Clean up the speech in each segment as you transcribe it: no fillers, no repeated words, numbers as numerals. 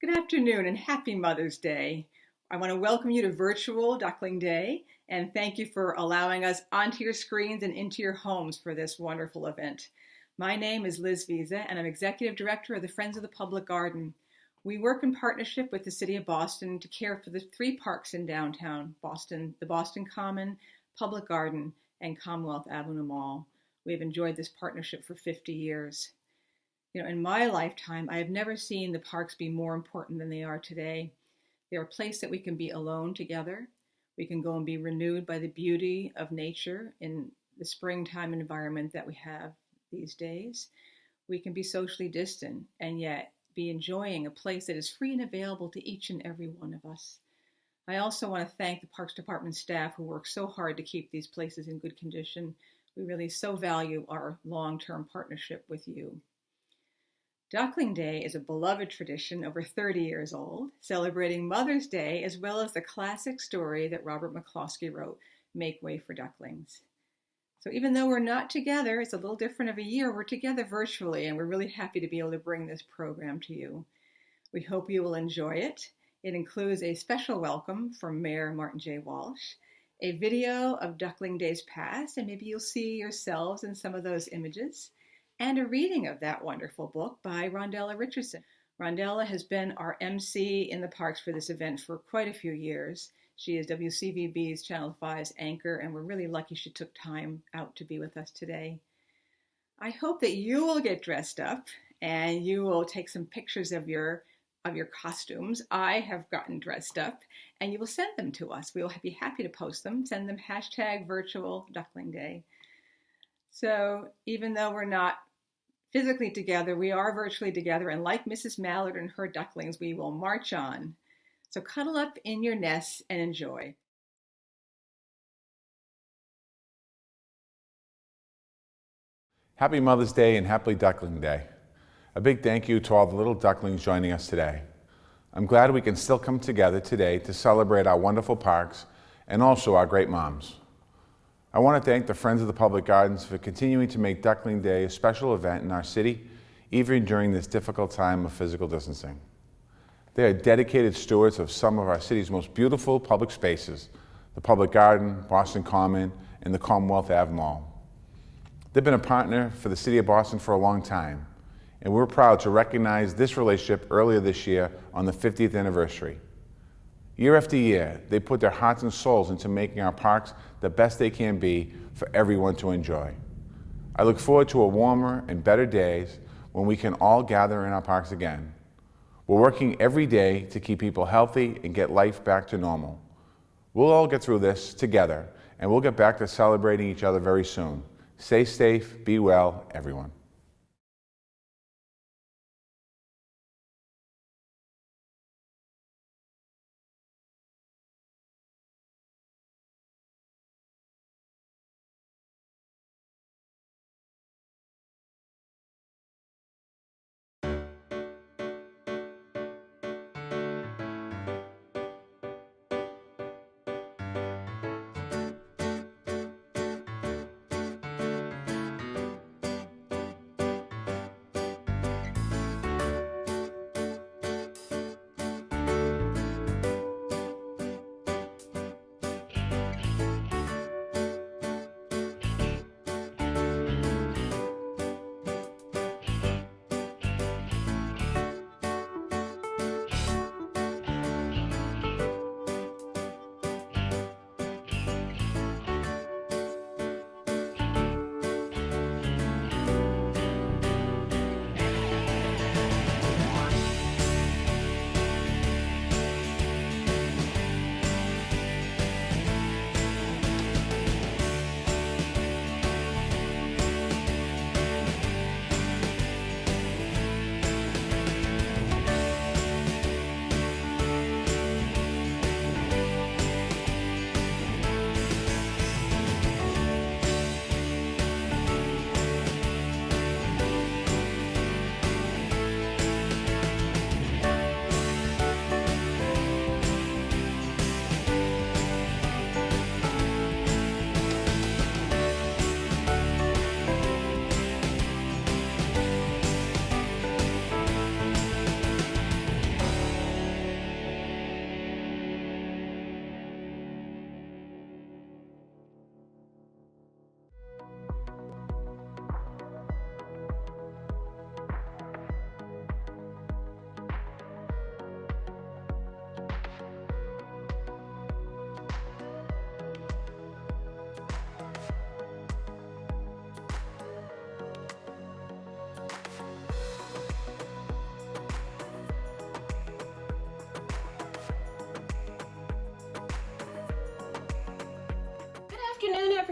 Good afternoon and happy Mother's Day. I want to welcome you to Virtual Duckling Day and thank you for allowing us onto your screens and into your homes for this wonderful event. My name is Liz Visa and I'm Executive Director of the Friends of the Public Garden. We work in partnership with the City of Boston to care for the 3 parks in downtown Boston, the Boston Common, Public Garden, and Commonwealth Avenue Mall. We have enjoyed this partnership for 50 years. In my lifetime, I have never seen the parks be more important than they are today. They're a place that we can be alone together. We can go and be renewed by the beauty of nature in the springtime environment that we have these days. We can be socially distant and yet be enjoying a place that is free and available to each and every one of us. I also want to thank the Parks Department staff who work so hard to keep these places in good condition. We really so value our long-term partnership with you. Duckling Day is a beloved tradition over 30 years old, celebrating Mother's Day as well as the classic story that Robert McCloskey wrote, Make Way for Ducklings. So even though we're not together, it's a little different of a year, we're together virtually, and we're really happy to be able to bring this program to you. We hope you will enjoy it. It includes a special welcome from Mayor Marty Walsh, a video of Duckling Days past, and maybe you'll see yourselves in some of those images, and a reading of that wonderful book by Rhondella Richardson. Rhondella has been our MC in the parks for this event for quite a few years. She is WCVB's Channel 5's anchor, and we're really lucky she took time out to be with us today. I hope that you will get dressed up and you will take some pictures of your costumes. I have gotten dressed up, and you will send them to us. We will be happy to post them. Send them #Virtual Duckling Day. So even though we're not physically together, we are virtually together, and like Mrs. Mallard and her ducklings, we will march on. So cuddle up in your nests and enjoy. Happy Mother's Day and Happy Duckling Day. A big thank you to all the little ducklings joining us today. I'm glad we can still come together today to celebrate our wonderful parks and also our great moms. I want to thank the Friends of the Public Gardens for continuing to make Duckling Day a special event in our city, even during this difficult time of physical distancing. They are dedicated stewards of some of our city's most beautiful public spaces, the Public Garden, Boston Common, and the Commonwealth Ave Mall. They've been a partner for the City of Boston for a long time, and we're proud to recognize this relationship earlier this year on the 50th anniversary. Year after year, they put their hearts and souls into making our parks the best they can be for everyone to enjoy. I look forward to a warmer and better days when we can all gather in our parks again. We're working every day to keep people healthy and get life back to normal. We'll all get through this together, and we'll get back to celebrating each other very soon. Stay safe, be well, everyone.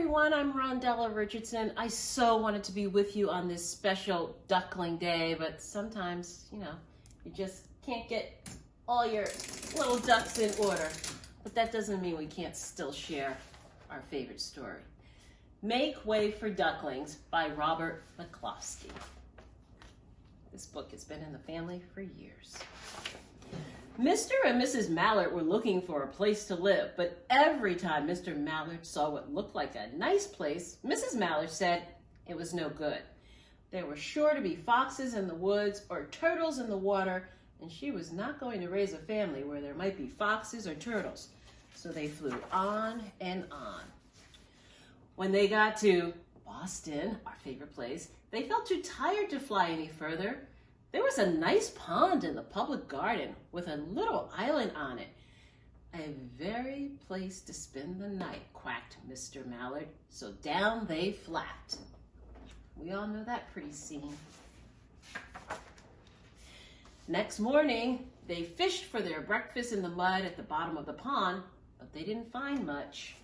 everyone, I'm Rhondella Richardson. I so wanted to be with you on this special Duckling Day, but sometimes, you just can't get all your little ducks in order. But that doesn't mean we can't still share our favorite story. Make Way for Ducklings by Robert McCloskey. This book has been in the family for years. Mr. and Mrs. Mallard were looking for a place to live, but every time Mr. Mallard saw what looked like a nice place, Mrs. Mallard said it was no good. There were sure to be foxes in the woods or turtles in the water, and she was not going to raise a family where there might be foxes or turtles. So they flew on and on. When they got to Boston, our favorite place, they felt too tired to fly any further. There was a nice pond in the public garden with a little island on it. A very place to spend the night, quacked Mr. Mallard. So down they flapped. We all know that pretty scene. Next morning, they fished for their breakfast in the mud at the bottom of the pond, but they didn't find much.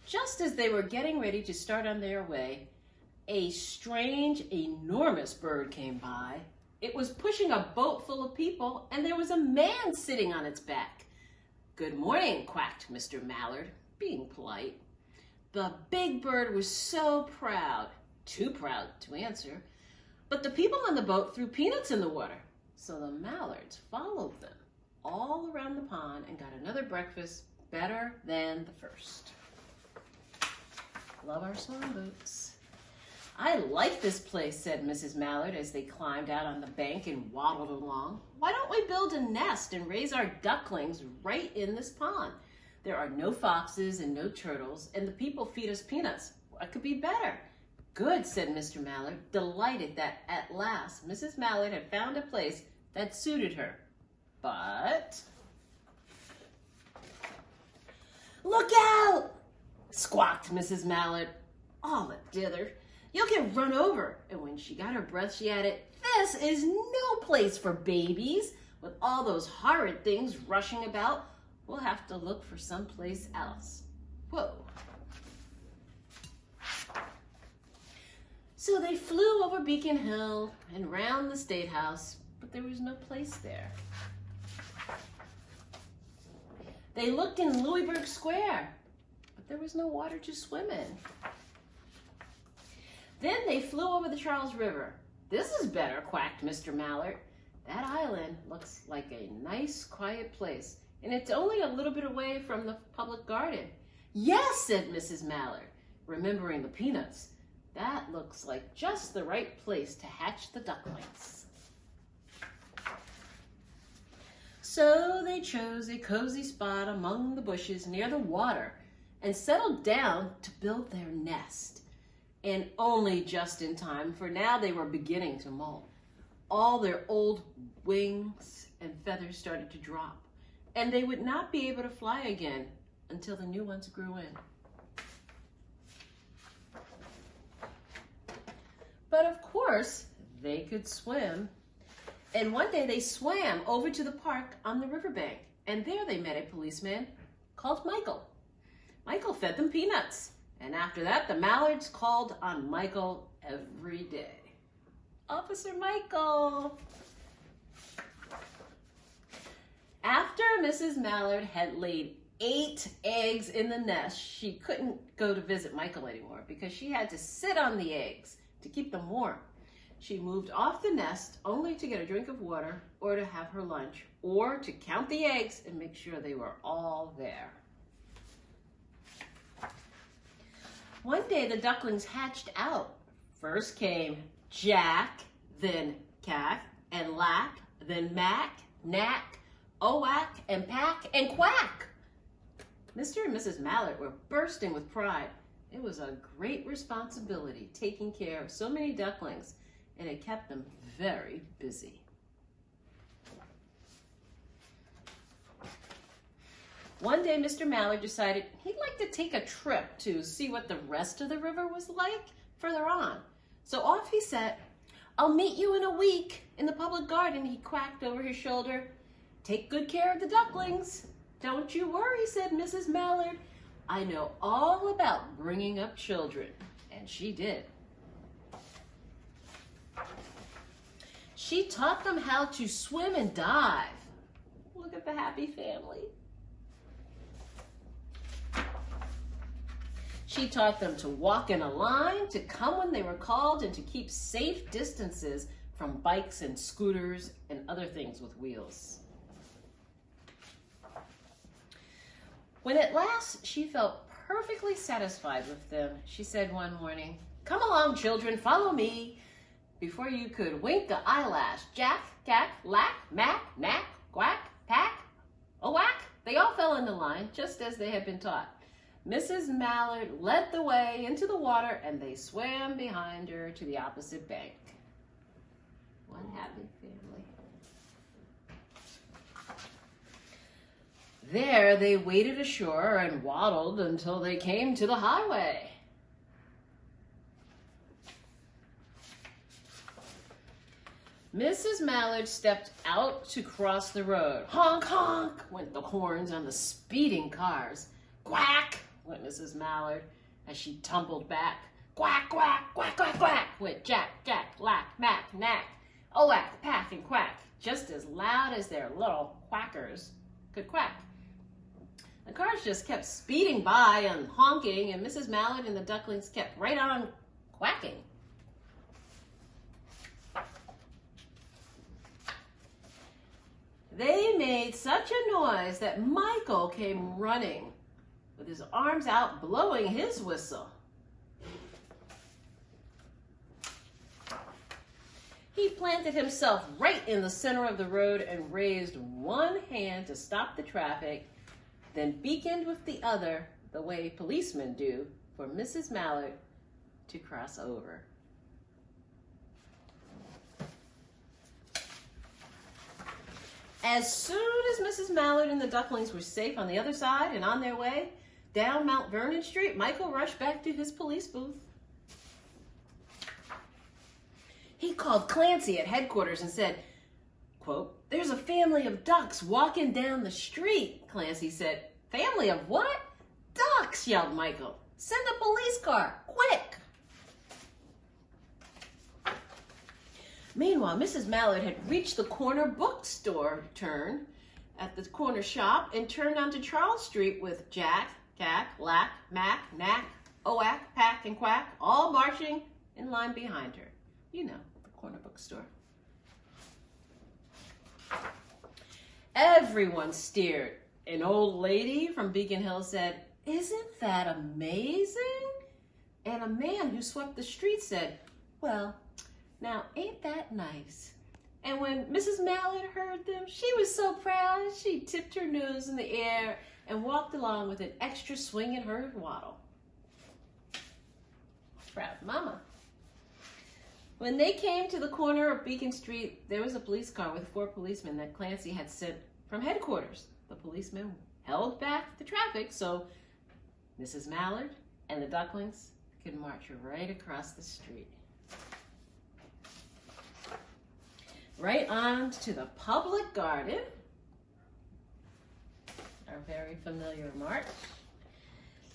Just as they were getting ready to start on their way, a strange, enormous bird came by. It was pushing a boat full of people, and there was a man sitting on its back. "Good morning," quacked Mr. Mallard, being polite. The big bird was so proud, too proud to answer, but the people on the boat threw peanuts in the water. So the Mallards followed them all around the pond and got another breakfast better than the first. Love our songboats. "I like this place," said Mrs. Mallard as they climbed out on the bank and waddled along. "Why don't we build a nest and raise our ducklings right in this pond? There are no foxes and no turtles, and the people feed us peanuts. What could be better?" "Good," said Mr. Mallard, delighted that at last Mrs. Mallard had found a place that suited her. But... "Look out!" squawked Mrs. Mallard. "All a dither. You'll get run over." And when she got her breath, she added, "This is no place for babies. With all those horrid things rushing about, we'll have to look for someplace else." Whoa. So they flew over Beacon Hill and round the State House, but there was no place there. They looked in Louisburg Square, but there was no water to swim in. Then they flew over the Charles River. "This is better," quacked Mr. Mallard. "That island looks like a nice, quiet place, and it's only a little bit away from the public garden." "Yes," said Mrs. Mallard, remembering the peanuts. "That looks like just the right place to hatch the ducklings." So they chose a cozy spot among the bushes near the water and settled down to build their nest. And only just in time, for now they were beginning to molt. All their old wings and feathers started to drop, and they would not be able to fly again until the new ones grew in. But of course, they could swim. And one day they swam over to the park on the riverbank, and there they met a policeman called Michael. Michael fed them peanuts. And after that, the Mallards called on Michael every day. Officer Michael! After Mrs. Mallard had laid 8 eggs in the nest, she couldn't go to visit Michael anymore because she had to sit on the eggs to keep them warm. She moved off the nest only to get a drink of water or to have her lunch or to count the eggs and make sure they were all there. One day the ducklings hatched out. First came Jack, then Cack, and Lack, then Mack, Knack, Owack, and Pack, and Quack. Mr. and Mrs. Mallard were bursting with pride. It was a great responsibility taking care of so many ducklings, and it kept them very busy. One day, Mr. Mallard decided he'd like to take a trip to see what the rest of the river was like further on. So off he set. "I'll meet you in a week in the public garden," he quacked over his shoulder. "Take good care of the ducklings." "Don't you worry," said Mrs. Mallard. I know all about bringing up children, and she did. She taught them how to swim and dive. Look at the happy family. She taught them to walk in a line, to come when they were called, and to keep safe distances from bikes and scooters and other things with wheels. When at last she felt perfectly satisfied with them, she said one morning, "Come along, children, follow me." Before you could wink an eyelash, jack, cack, lack, mack, knack, quack, pack, a whack, they all fell into line just as they had been taught. Mrs. Mallard led the way into the water, and they swam behind her to the opposite bank. One happy family. There they waded ashore and waddled until they came to the highway. Mrs. Mallard stepped out to cross the road. Honk, honk, went the horns on the speeding cars. Quack, went Mrs. Mallard as she tumbled back. Quack, quack, quack, quack, quack, went Jack, Jack, lack, mack, knack, oh-whack, pack, and quack, just as loud as their little quackers could quack. The cars just kept speeding by and honking, and Mrs. Mallard and the ducklings kept right on quacking. They made such a noise that Michael came running with his arms out, blowing his whistle. He planted himself right in the center of the road and raised one hand to stop the traffic, then beaconed with the other, the way policemen do, for Mrs. Mallard to cross over. As soon as Mrs. Mallard and the ducklings were safe on the other side and on their way down Mount Vernon Street, Michael rushed back to his police booth. He called Clancy at headquarters and said, quote, "There's a family of ducks walking down the street," Clancy said. "Family of what?" "Ducks," yelled Michael. "Send a police car, quick." Meanwhile, Mrs. Mallard had reached the corner bookstore turn at the corner shop and turned onto Charles Street with Jack, Cack, Lack, Mack, Knack, Oack, Pack, and Quack all marching in line behind her. You know, the corner bookstore. Everyone stared. An old lady from Beacon Hill said, "Isn't that amazing?" And a man who swept the street said, "Well, now ain't that nice?" And when Mrs. Mallard heard them, she was so proud, she tipped her nose in the air and walked along with an extra swing in her waddle. Proud mama. When they came to the corner of Beacon Street, there was a police car with 4 policemen that Clancy had sent from headquarters. The policemen held back the traffic so Mrs. Mallard and the ducklings could march right across the street. Right on to the Public Garden, our very familiar march.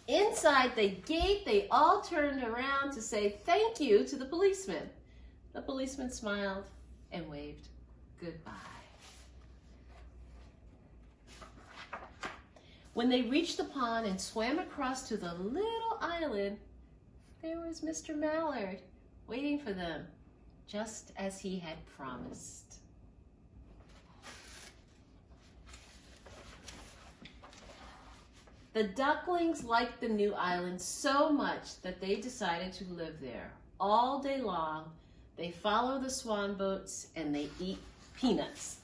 Inside the gate, they all turned around to say thank you to the policeman. The policeman smiled and waved goodbye. When they reached the pond and swam across to the little island, there was Mr. Mallard waiting for them, just as he had promised. The ducklings liked the new island so much that they decided to live there. All day long, they follow the swan boats and they eat peanuts.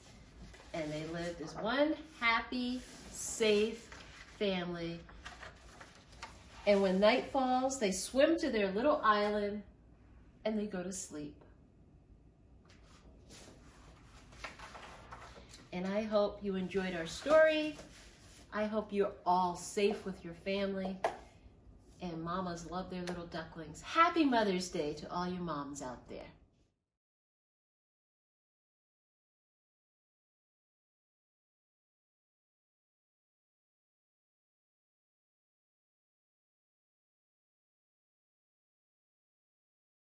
And they lived as one happy, safe family. And when night falls, they swim to their little island and they go to sleep. And I hope you enjoyed our story. I hope you're all safe with your family. And mamas love their little ducklings. Happy Mother's Day to all you moms out there.